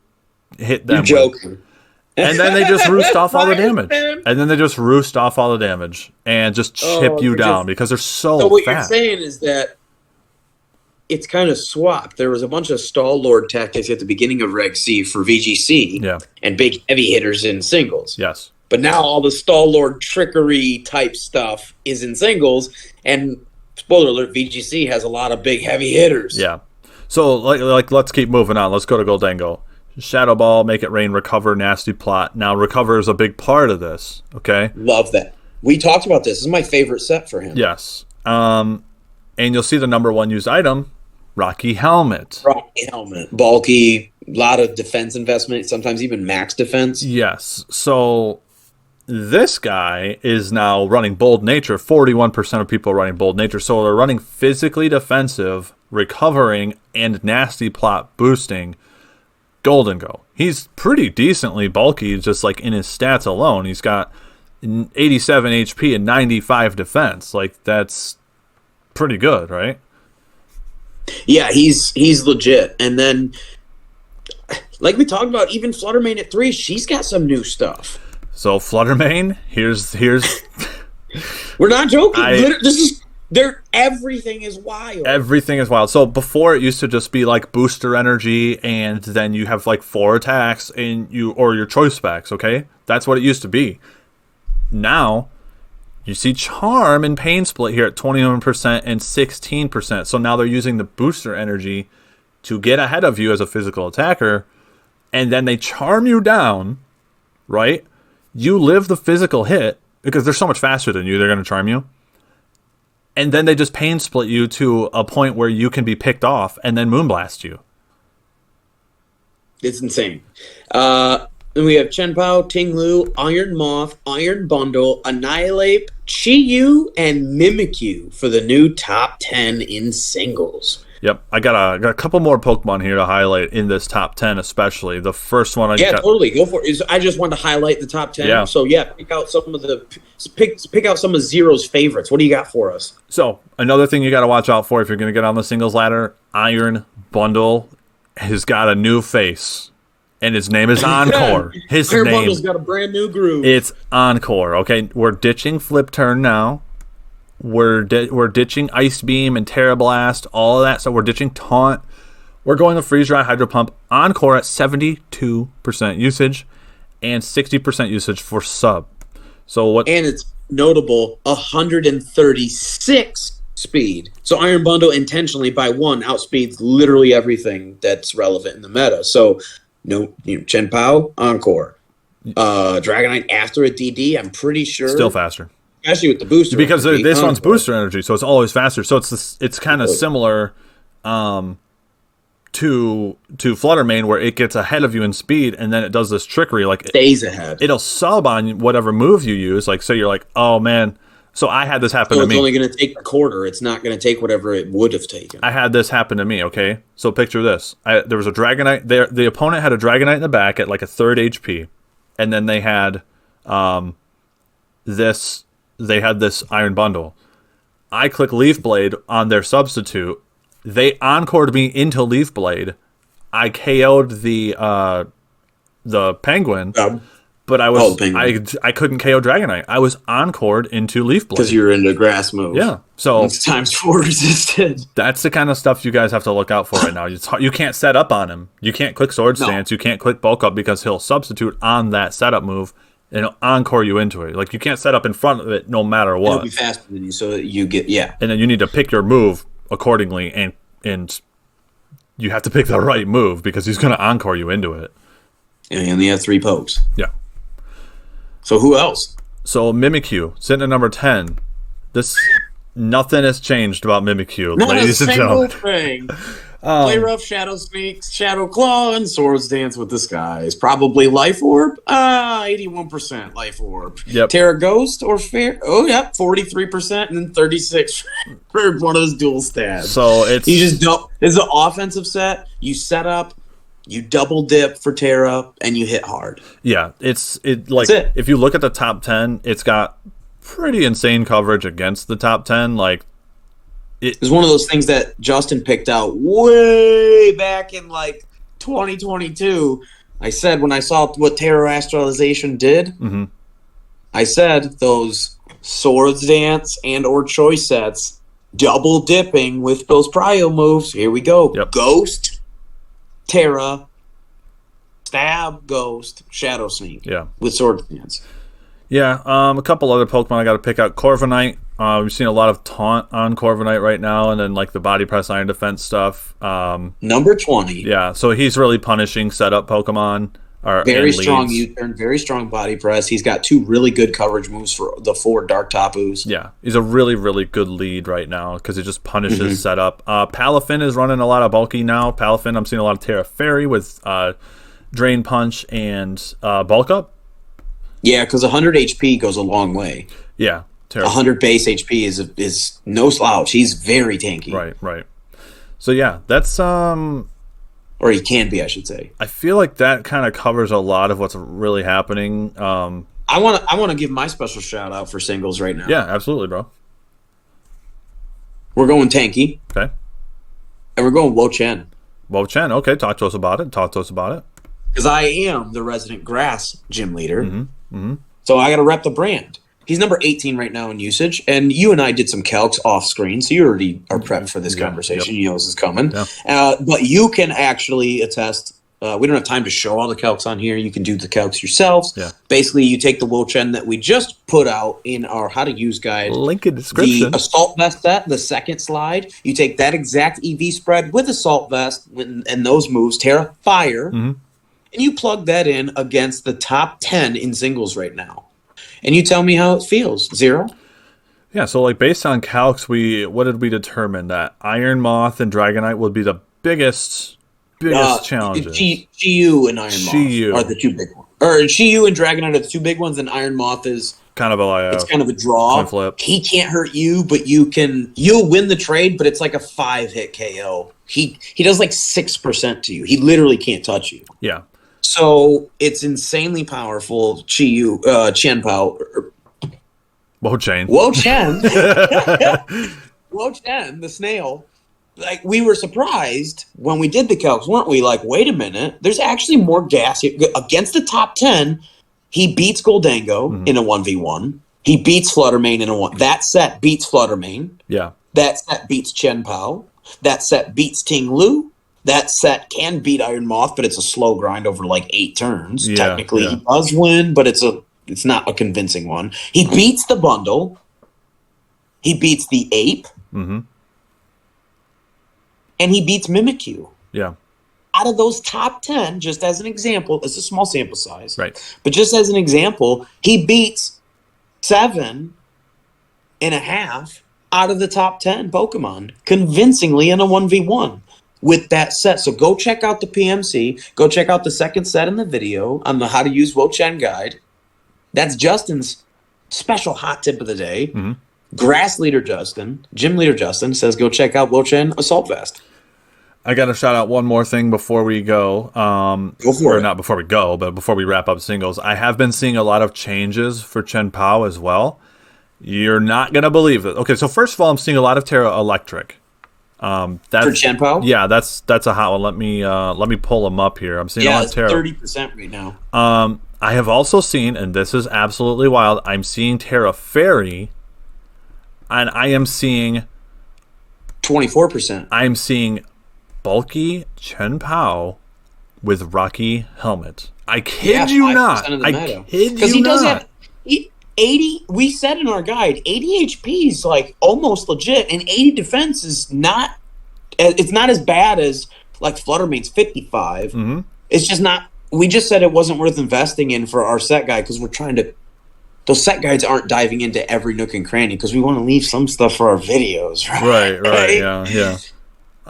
hit them You're joking. with. And then they just roost off all the damage. And just chip you down because they're so what fat. You're saying is that it's kind of swapped. There was a bunch of stall lord tactics at the beginning of Reg C for VGC and big heavy hitters in singles. Yes. But now all the stall lord trickery type stuff is in singles, and spoiler alert, VGC has a lot of big heavy hitters. Yeah. So like let's keep moving on. Let's go to Goldango. Shadow Ball, Make It Rain, Recover, Nasty Plot. Now Recover is a big part of this. Okay. Love that. We talked about this. This is my favorite set for him. Yes. And you'll see the number one used item, Rocky Helmet. Rocky Helmet. Bulky, a lot of defense investment, sometimes even max defense. Yes. So this guy is now running Bold Nature. 41% of people are running Bold Nature. So they're running physically defensive, recovering, and Nasty Plot boosting Goldango. He's pretty decently bulky, just like in his stats alone. He's got 87 HP and 95 defense. Like, that's pretty good, right? Yeah, he's legit. And then, like we talked about, even Fluttermane at 3, she's got some new stuff. So Fluttermane, here's we're not joking. Everything is wild. Everything is wild. So before it used to just be like booster energy, and then you have like 4 attacks and or your choice specs. Okay, that's what it used to be. Now you see Charm and Pain Split here at 21% and 16%. So now they're using the booster energy to get ahead of you as a physical attacker, and then they charm you down, right? You live the physical hit because they're so much faster than you. They're going to charm you. And then they just Pain Split you to a point where you can be picked off and then Moonblast you. It's insane. Then we have Chenpao, Tinglu, Iron Moth, Iron Bundle, Annihilate, Chi-Yu, and Mimikyu for the new top 10 in singles. Yep, I got a couple more Pokemon here to highlight in this top 10, especially. The first one totally, go for it. I just wanted to highlight the top 10. Yeah. So pick out some of Zero's favorites. What do you got for us? So another thing you got to watch out for if you're going to get on the singles ladder, Iron Bundle has got a new face, and his name is Encore. Iron Bundle's got a brand new groove. It's Encore. Okay, we're ditching Flip Turn now. We're ditching Ice Beam and Terra Blast, all of that. So we're ditching Taunt. We're going with Freeze Dry, Hydro Pump, Encore at 72% usage and 60% usage for sub. And it's notable, 136 speed. So Iron Bundle intentionally by 1 outspeeds literally everything that's relevant in the meta. So Chenpao, Encore. Dragonite after a DD, I'm pretty sure. Still faster. Especially with the booster because energy. This one's booster energy, so it's always faster. So it's kind of similar to Fluttermane, where it gets ahead of you in speed, and then it does this trickery, like stays ahead. It'll sub on whatever move you use. Like, so you're like, oh man. So I had this happen to me. It's only going to take a quarter. It's not going to take whatever it would have taken. I had this happen to me. Okay, so picture this: there was a Dragonite. The opponent had a Dragonite in the back at like a 3rd HP, and then they had this. They had this Iron Bundle. I click Leaf Blade on their substitute. They encored me into Leaf Blade. I KO'd the Penguin. But I Oh, was Penguin. I couldn't KO Dragonite. I was encored into Leaf Blade. Because you were into grass move. Yeah. So It's times 4 resisted. that's the kind of stuff you guys have to look out for right now. You can't set up on him. You can't click Sword Stance. You can't click Bulk Up because he'll substitute on that setup move and he'll encore you into it. Like, you can't set up in front of it no matter what. It'll be faster than you, so you get, And then you need to pick your move accordingly, and you have to pick the right move because he's going to encore you into it. And you only have 3 pokes. Yeah. So who else? So Mimikyu, sitting at number 10. Nothing has changed about Mimikyu, ladies and gentlemen. Thing. Play rough, Shadow Sneak, Shadow Claw, and Swords Dance with Disguise. Probably Life Orb. 81% Life Orb. Yep. Terra Ghost or Fair. Oh, yep, 43% and then 36 for one of those dual stabs. So it's You just don't. It's an offensive set. You set up, you double dip for Terra, and you hit hard. Yeah, That's it. if you look at the top 10, it's got pretty insane coverage against the top 10. Like, It's one of those things that Justin picked out way back in like 2022. I said when I saw what Terra Astralization did, I said those Swords Dance and or Choice sets double dipping with those prio moves. Here we go. Yep. Ghost, Terra, Stab, Ghost, Shadow Sneak. Yeah. With Swords Dance. Yeah, a couple other Pokemon I got to pick out. Corviknight. We've seen a lot of taunt on Corviknight right now, and then like the body press iron defense stuff. Number 20. Yeah, so he's really punishing setup Pokemon. Very strong leads. U-turn, very strong body press. He's got 2 really good coverage moves for the 4 Dark Tapus. Yeah, he's a really, really good lead right now because it just punishes setup. Palafin is running a lot of bulky now. Palafin, I'm seeing a lot of Terra Fairy with Drain Punch and Bulk Up. Yeah, because 100 HP goes a long way. Yeah, Terra 100 base HP is no slouch. He's very tanky. Right. So yeah, that's Or he can be, I should say. I feel like that kind of covers a lot of what's really happening. I want to give my special shout out for singles right now. Yeah, absolutely, bro. We're going tanky, Okay. and we're going Wo-Chen. Chen, okay, talk to us about it. Because I am the resident grass gym leader. So I got to rep the brand. He's number 18 right now in usage, and you and I did some calcs off screen, so you already are prepped for this conversation. You know this is coming. Yeah. But you can actually attest. We don't have time to show all the calcs on here. You can do the calcs yourselves. Yeah. Basically, you take the Wo-Chen that we just put out in our how to use guide. Link in description. The Assault Vest set, the second slide. You take that exact EV spread with Assault Vest and those moves, Terra Fire, and you plug that in against the top 10 in singles right now. And you tell me how it feels. 0? Yeah, so like based on calcs, what did we determine? That Iron Moth and Dragonite would be the biggest challenges. Chi-Yu and Iron Moth are the 2 big ones. Or Chi-Yu and Dragonite are the 2 big ones, and Iron Moth is kind of it's kind of a draw. coin flip. He can't hurt you, but you'll win the trade, but it's like a 5-hit KO. He does like 6% to you. He literally can't touch you. Yeah. So it's insanely powerful. Chien power. Wo-Chen. Wo-Chen, the snail. Like, we were surprised when we did the calcs, weren't we? Like, wait a minute. There's actually more gas here. Against the top 10, he beats Goldango in a 1v1. He beats Fluttermane in a 1. That set beats Fluttermane. Yeah. That set beats Chien Pao. That set beats Ting Lu. That set can beat Iron Moth, but it's a slow grind over like 8 turns. Yeah, Technically, yeah. he does win, but it's not a convincing one. He beats the bundle. He beats the ape. Mm-hmm. And he beats Mimikyu. Yeah. Out of those top 10, just as an example, it's a small sample size. Right. But just as an example, he beats 7.5 out of the top 10 Pokemon convincingly in a 1v1 with that set. So go check out the PMC. Go check out the second set in the video on the How to Use Wo-Chen guide. That's Justin's special hot tip of the day. Mm-hmm. Grass leader Justin, gym leader Justin says go check out Wo-Chen Assault Vest. I got to shout out one more thing before we go. Go for it. Not before we go, but before we wrap up singles. I have been seeing a lot of changes for Chien Pao as well. You're not going to believe it. Okay, so first of all, I'm seeing a lot of Terra Electric. That's, For Chien Pao? Yeah, that's a hot one. Let me pull them up here. I'm seeing a lot of Terra. It's 30% right now. I have also seen, and this is absolutely wild, I'm seeing Terra Fairy, and I am seeing 24%. I'm seeing bulky Chen Pao with Rocky helmet. I kid you not. I kid you does not. have 80. We said in our guide, 80 HP is like almost legit, and 80 defense is not. It's not as bad as like Fluttermane's 55. Mm-hmm. It's just not. We just said it wasn't worth investing in for our set guide because we're trying to. Those set guides aren't diving into every nook and cranny because we want to leave some stuff for our videos, right? Right, yeah.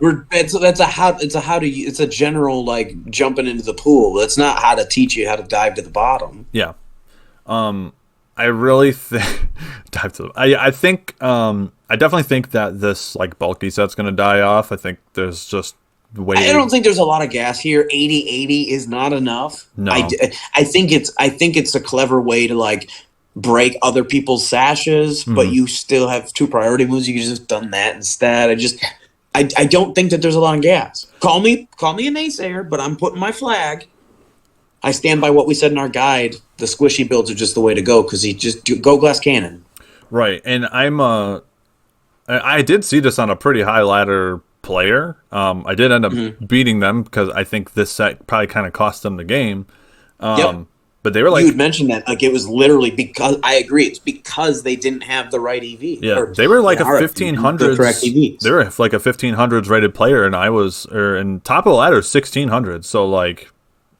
It's a general like jumping into the pool. That's not how to teach you how to dive to the bottom. Yeah. I really think dive to. I think. I definitely think that this like bulky set's gonna die off. I think there's just way. I don't think there's a lot of gas here. 80/80 is not enough. No. I think it's a clever way to like break other people's sashes, but you still have 2 priority moves. You could just have done that instead. I don't think that there's a lot of gas. Call me a naysayer, but I'm putting my flag. I stand by what we said in our guide. The squishy builds are just the way to go because go glass cannon. Right, and I did see this on a pretty high ladder player. I did end up beating them because I think this set probably kind of cost them the game. Yep. But they were like, you had mentioned that, like it was literally because I agree. It's because they didn't have the right EV. Yeah, they were like a 1500s. Correct EVs. They were like a 1500s rated player, and I was in top of the ladder 1600s. So like,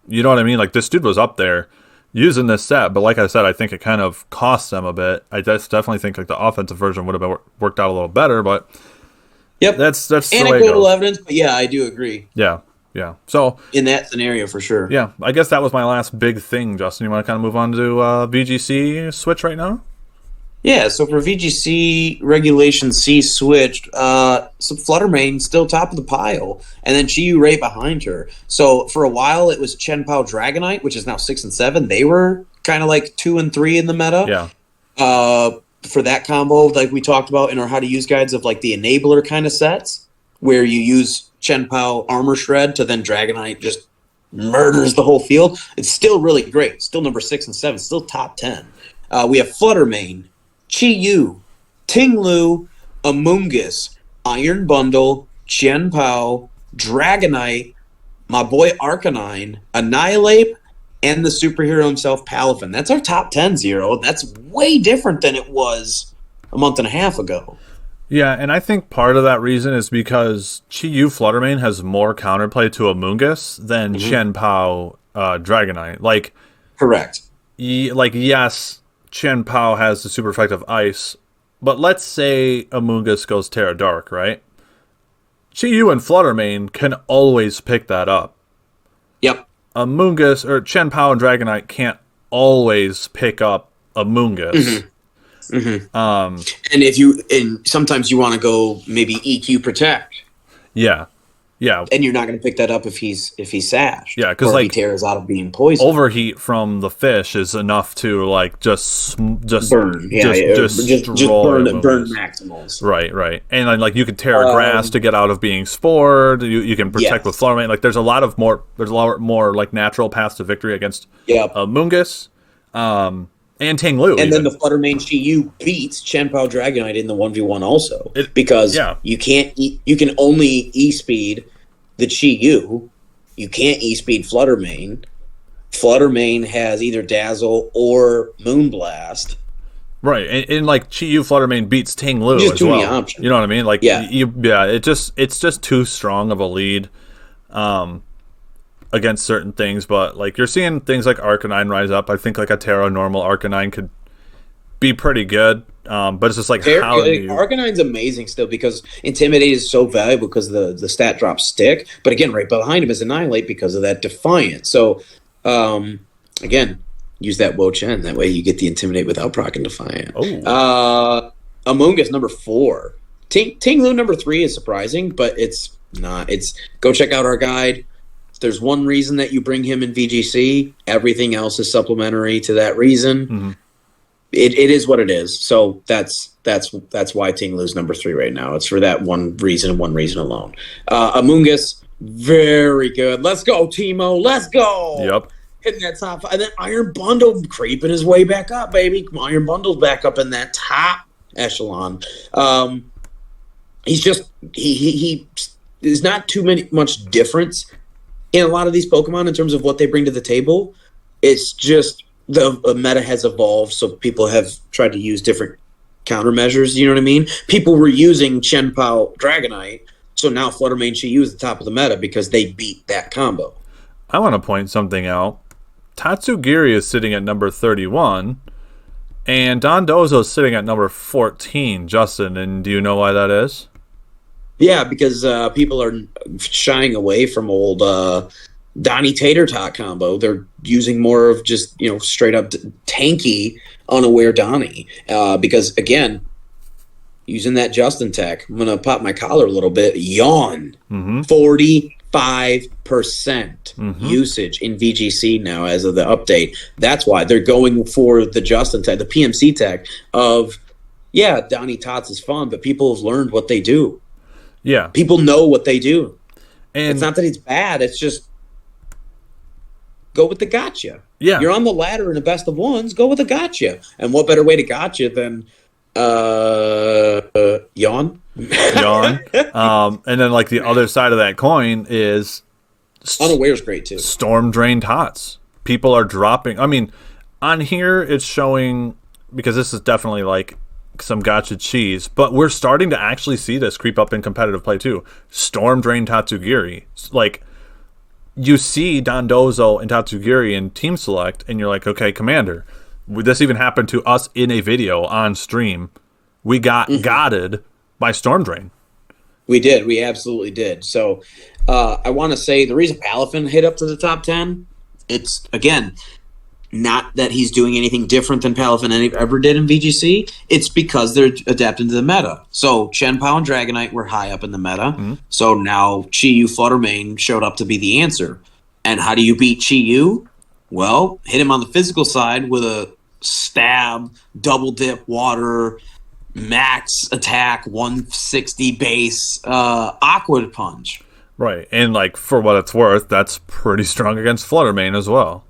you know what I mean? Like this dude was up there using this set, but like I said, I think it kind of cost them a bit. I definitely think like the offensive version would have worked out a little better, but yep, that's the way it anecdotal goes. evidence. But yeah, I do agree. Yeah. So in that scenario, for sure. Yeah, I guess that was my last big thing. Justin, you want to kind of move on to VGC Switch right now? Yeah. So for VGC Regulation C Switch, so Fluttermane still top of the pile, and then Chien right behind her. So for a while, it was Chen Pao Dragonite, which is now 6 and 7. They were kind of like 2 and 3 in the meta. Yeah. For that combo, like we talked about in our how to use guides of like the enabler kind of sets, where you use Chen Pao Armor Shred to then Dragonite just murders the whole field. It's still really great. Still number 6 and 7. Still top 10. We have Fluttermane, Chien, Ting-Lu, Amoonguss, Iron Bundle, Chien Pao, Dragonite, my boy Arcanine, Annihilate, and the superhero himself, Palafin. That's our top 10, Zero. That's way different than it was a month and a half ago. Yeah, and I think part of that reason is because Chien Fluttermane has more counterplay to Amoonguss than Chen Pao Dragonite. Like, correct. Yes, Chen Pao has the super effective ice, but let's say Amoonguss goes Terra Dark, right? Chien and Fluttermane can always pick that up. Yep. Amoonguss or Chen Pao and Dragonite can't always pick up Amoonguss. And sometimes you want to go maybe EQ protect. Yeah. And you're not going to pick that up if he's sashed. Yeah, because like he tears out of being poisoned. Overheat from the fish is enough to like just burn. just burn maximals. Right. And then like you can tear grass to get out of being spored. You can protect with Fluttermane. Like there's a lot more like natural paths to victory against Amoonguss. And Ting-Lu. And then the Fluttermane Chien beats Chen Pao Dragonite in the 1v1 also. Because you can only E-speed the Chien. You can't E-speed Fluttermane. Fluttermane has either Dazzle or Moonblast. Right. And like Chien Fluttermane beats Ting-Lu as too many well. options. You know what I mean? Like it's just too strong of a lead. Against certain things, but like you're seeing things like Arcanine rise up. I think like a Terra normal Arcanine could be pretty good, but it's just like Arcanine's amazing still because Intimidate is so valuable because the stat drops stick. But again, right behind him is Annihilate because of that Defiant. So again, use that Wo Chen. That way you get the Intimidate without proc and Defiant. Amoonguss number 4. Ting-Lu number 3 is surprising, but it's not. It's go check out our guide. There's one reason that you bring him in VGC. Everything else is supplementary to that reason. It is what it is. So that's why Ting-Lu's number 3 right now. It's for that one reason and one reason alone. Amoonguss, very good. Let's go, Timo. Let's go. Yep. hitting that top five. And then Iron Bundle creeping his way back up, baby. Iron Bundle's back up in that top echelon. He's just he there's not much difference in a lot of these Pokemon in terms of what they bring to the table. It's just the meta has evolved, so people have tried to use different countermeasures. You know what I mean? People were using Chien Pao Dragonite, so now Fluttermane Chi-Yu is the top of the meta because they beat that combo. I want to point something out. Tatsugiri is sitting at number 31, and Dondozo is sitting at number 14, Justin, and do you know why that is? Yeah, because people are shying away from old Donnie Tater Tot combo. They're using more of just, straight up tanky, unaware Donnie. Because, again, using that Justin tech, I'm going to pop my collar a little bit. Yawn. 45% usage in VGC now as of the update. That's why they're going for the Justin tech, the PMC tech of, yeah, Donnie Tots is fun, but people have learned what they do. Yeah. People know what they do. And it's not that it's bad. It's just go with the gotcha. Yeah. You're on the ladder in the best of ones. Go with the gotcha. And what better way to gotcha than yawn? Yawn. And then like the other side of that coin is Unaware is great too. Storm Drain Tots. People are dropping. I mean, on here it's showing, because this is definitely like some gotcha cheese, but we're starting to actually see this creep up in competitive play too. Storm Drain Tatsugiri. Like, you see Dondozo and Tatsugiri in Team Select, and you're like, okay, Commander. This even happened to us in a video on stream. We got gotted by Storm Drain. We did. We absolutely did. So I want to say the reason Palafin hit up to the top 10, it's, again, not that he's doing anything different than Palafin ever did in VGC. It's because they're adapting to the meta. So Chien Pao and Dragonite were high up in the meta. So now Chi-Yu Fluttermane showed up to be the answer. And how do you beat Chi-Yu? Well, hit him on the physical side with a stab, double dip, water, max attack, 160 base, Aqua Punch. Right. And like, for what it's worth, that's pretty strong against Fluttermane as well.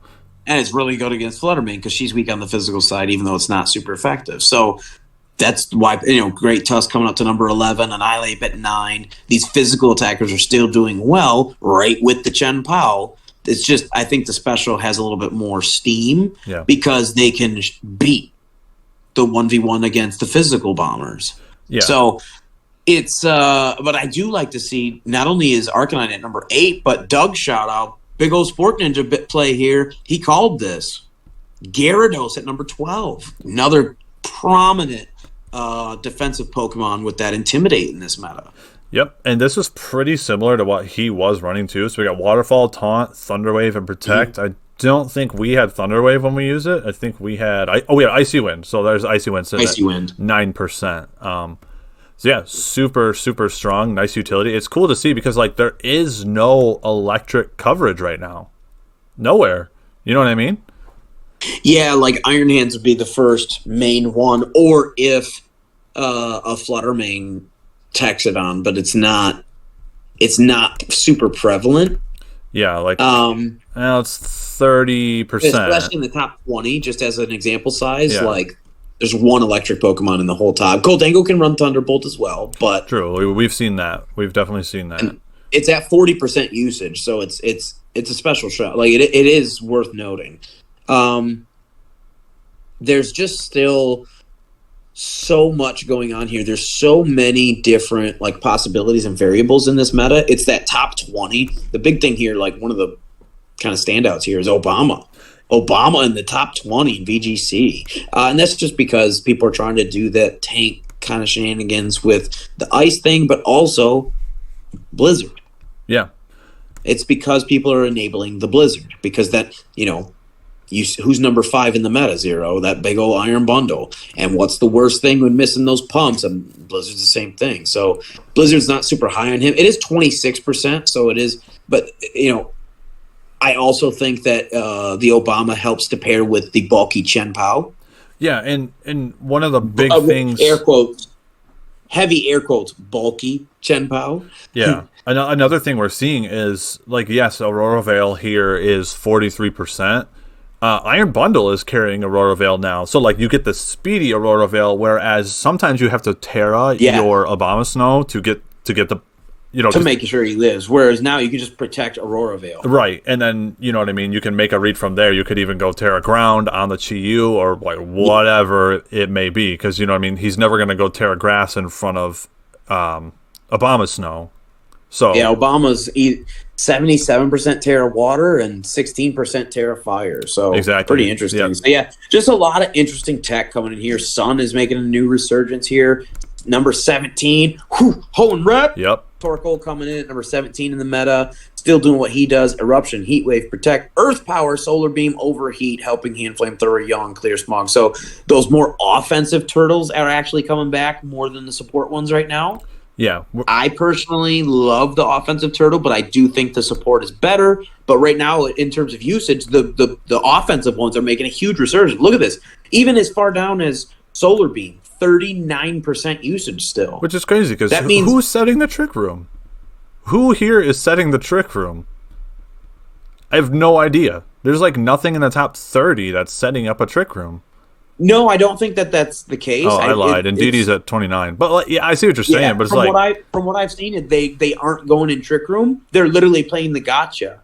And it's really good against Fluttermane because she's weak on the physical side, even though it's not super effective. So that's why, Great Tusk coming up to number 11, Annihilate at 9. These physical attackers are still doing well right with the Chien Pao. It's just, I think the special has a little bit more steam because they can beat the 1v1 against the physical bombers. Yeah. So it's, but I do like to see, not only is Arcanine at number 8, but Doug shout out, big old Sport Ninja bit play here. He called this. Gyarados at number 12. Another prominent defensive Pokemon with that Intimidate in this meta. Yep, and this was pretty similar to what he was running too. So we got Waterfall, Taunt, Thunder Wave, and Protect. I don't think we had Thunder Wave when we used it. I think we had we had Icy Wind. So there's Icy Wind sitting Icy Wind. 9%. So yeah, super, super strong, nice utility. It's cool to see because like there is no electric coverage right now. Nowhere. You know what I mean? Yeah, like Iron Hands would be the first main one, or if a Fluttermane techs it on, but it's not super prevalent. Yeah, like well, it's 30%. Especially in the top 20, just as an example size, like there's one electric Pokemon in the whole top. Goldango can run Thunderbolt as well, but true. We've seen that. We've definitely seen that. And it's at 40% usage, so it's a special shot. Like it is worth noting. There's just still so much going on here. There's so many different like possibilities and variables in this meta. It's that top 20. The big thing here, like one of the kind of standouts here, is Obama in the top 20 in VGC. And that's just because people are trying to do that tank kind of shenanigans with the ice thing, but also Blizzard. Yeah. It's because people are enabling the Blizzard, because that, who's number 5 in the meta, Zero? That big old Iron Bundle. And what's the worst thing when missing those pumps? And Blizzard's the same thing. So Blizzard's not super high on him. It is 26%, so it is. But, I also think that the Obama helps to pair with the bulky Chien Pao. Yeah, and one of the big things... Air quotes. heavy air quotes, bulky Chien Pao. Yeah. Another thing we're seeing is, like, yes, Aurora Veil here is 43%. Iron Bundle is carrying Aurora Veil now. So, like, you get the speedy Aurora Veil, whereas sometimes you have to Terra Yeah. your Abomasnow to get the, To make sure he lives. Whereas now you can just protect Aurora Veil. right. And then, you know what I mean? You can make a read from there. You could even go Terra Ground on the Chien or, like, whatever it may be. Because, you know what I mean? He's never going to go Terra Grass in front of Abomasnow. So Yeah, Obama's 77% Terra Water and 16% Terra Fire. So exactly. pretty interesting. Yep. So yeah, just a lot of interesting tech coming in here. Sun is making a new resurgence here. Number 17, Hoenn Rep. Yep. Torkoal coming in at number 17 in the meta. Still doing what he does. Eruption, Heat Wave, Protect, Earth Power, Solar Beam, Overheat, helping Hand Flamethrower, Yawn, Clear Smog. So those more offensive turtles are actually coming back more than the support ones right now. Yeah. I personally love the offensive turtle, but I do think the support is better. But right now, in terms of usage, the offensive ones are making a huge resurgence. Look at this. Even as far down as Solar Beam, 39% usage still. Which is crazy, because who's setting the Trick Room? Who here is setting the Trick Room? I have no idea. There's like nothing in the top 30 that's setting up a Trick Room. No, I don't think that's the case. Oh, I lied. Indeedy's at 29. But like, yeah, I see what you're saying. But it's from what I've seen, they aren't going in Trick Room. They're literally playing the gotcha,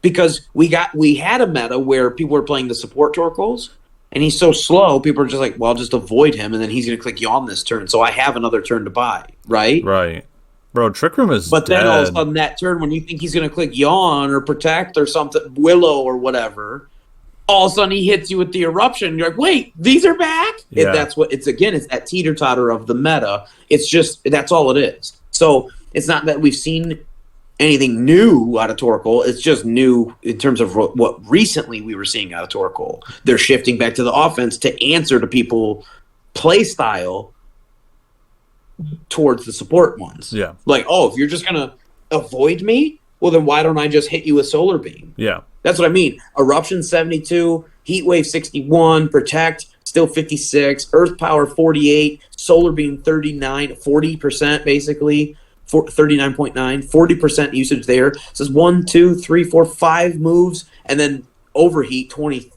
because we had a meta where people were playing the support Torkoals, and he's so slow. People are just like, well, I'll just avoid him, and then he's going to click Yawn this turn, so I have another turn to buy. Right. Bro, Trick Room is But dead. then all of a sudden, that turn when you think he's going to click Yawn or Protect or something, Willow or whatever, all of a sudden he hits you with the Eruption. You're like, wait, these are back? Yeah. That's what it's that teeter-totter of the meta. It's just, that's all it is. So it's not that we've seen anything new out of Torkoal. It's just new in terms of what recently we were seeing out of Torkoal. They're shifting back to the offense to answer to people play style towards the support ones. Yeah. Like, oh, if you're just going to avoid me, well, then why don't I just hit you with Solar Beam? Yeah. That's what I mean. Eruption 72, Heat Wave 61, Protect still 56, Earth Power 48, Solar Beam 39, 40% basically, 39.9, 40% usage there. It says 1, 2, 3, 4, 5 moves, and then Overheat 23%.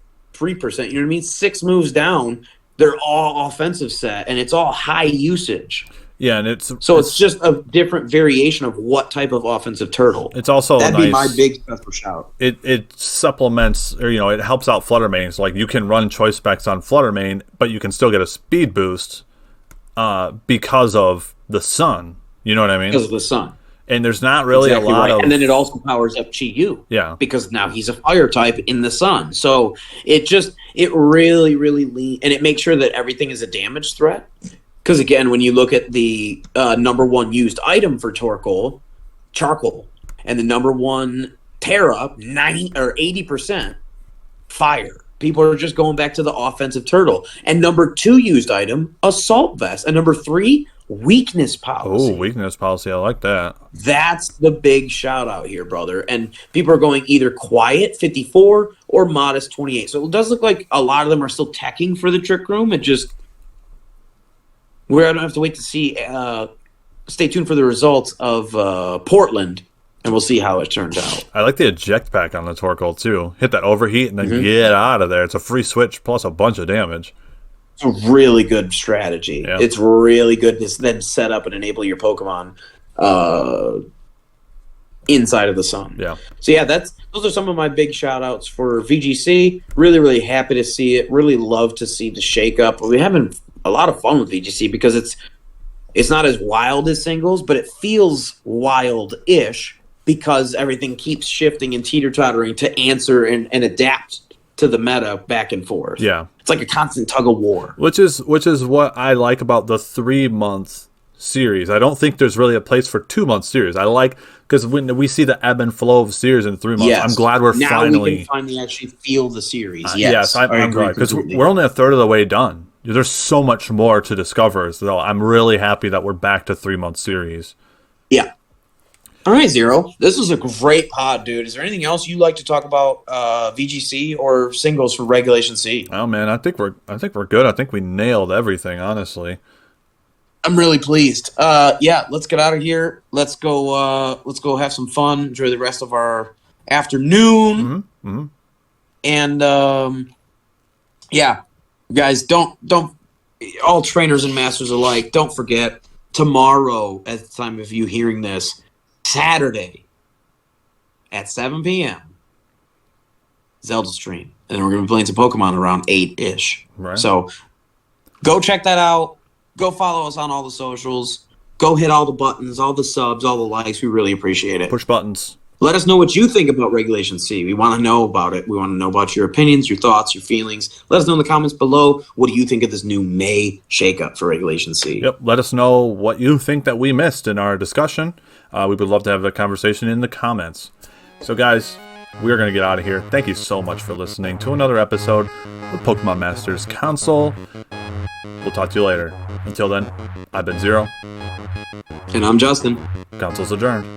You know what I mean? 6 moves down. They're all offensive set, and it's all high usage. Yeah, and it's just a different variation of what type of offensive turtle. It's also that'd nice, be my big special shout. It supplements, or it helps out Fluttermane. So like you can run choice specs on Fluttermane, but you can still get a speed boost because of the sun. You know what I mean? Because of the sun. And there's not really a lot of, and then it also powers up Chien. Yeah, because now he's a fire type in the sun. So it really and it makes sure that everything is a damage threat. Because, again, when you look at the number one used item for Torkoal, Charcoal, and the number one Terra, 80% fire. People are just going back to the offensive turtle. And number 2 used item, Assault Vest. And number 3, Weakness Policy. Oh, Weakness Policy. I like that. That's the big shout out here, brother. And people are going either Quiet, 54, or Modest, 28. So it does look like a lot of them are still teching for the Trick Room. It just... We're going to have to wait to see. Stay tuned for the results of Portland, and we'll see how it turns out. I like the eject pack on the Torkoal, too. Hit that overheat and then get out of there. It's a free switch plus a bunch of damage. It's a really good strategy. Yeah. It's really good to then set up and enable your Pokemon inside of the sun. Yeah. So, yeah, those are some of my big shout-outs for VGC. Really, really happy to see it. Really love to see the shake-up. We're having a lot of fun with VGC because it's not as wild as singles, but it feels wild-ish because everything keeps shifting and teeter-tottering to answer and adapt to the meta back and forth. Yeah. It's like a constant tug-of-war. Which is what I like about the 3-month series. I don't think there's really a place for 2-month series. I like, because when we see the ebb and flow of series in 3 months, yes. I'm glad we can finally actually feel the series. Yes, I'm glad, because we're only a third of the way done. There's so much more to discover, so I'm really happy that we're back to 3-month series. Yeah. All right, Zero. This was a great pod, dude. Is there anything else you'd like to talk about VGC or singles for Regulation C? Oh man, I think we're good. I think we nailed everything, honestly. I'm really pleased. Yeah, let's get out of here. Let's go. Let's go have some fun. Enjoy the rest of our afternoon. And yeah, guys, don't all trainers and masters alike. Don't forget tomorrow, at the time of you hearing this, Saturday at 7 p.m. Zelda stream, and then we're gonna be playing some Pokemon around 8-ish. Right. So go check that out. Go follow us on all the socials. Go hit all the buttons, all the subs, all the likes. We really appreciate it. Push buttons. Let us know what you think about Regulation C. We want to know about it. We want to know about your opinions, your thoughts, your feelings. Let us know in the comments below. What do you think of this new May shakeup for Regulation C? Yep. Let us know what you think that we missed in our discussion. We would love to have that conversation in the comments. So, guys, we're going to get out of here. Thank you so much for listening to another episode of Pokemon Masters Console. We'll talk to you later. Until then, I've been Zero. And I'm Justin. Console's adjourned.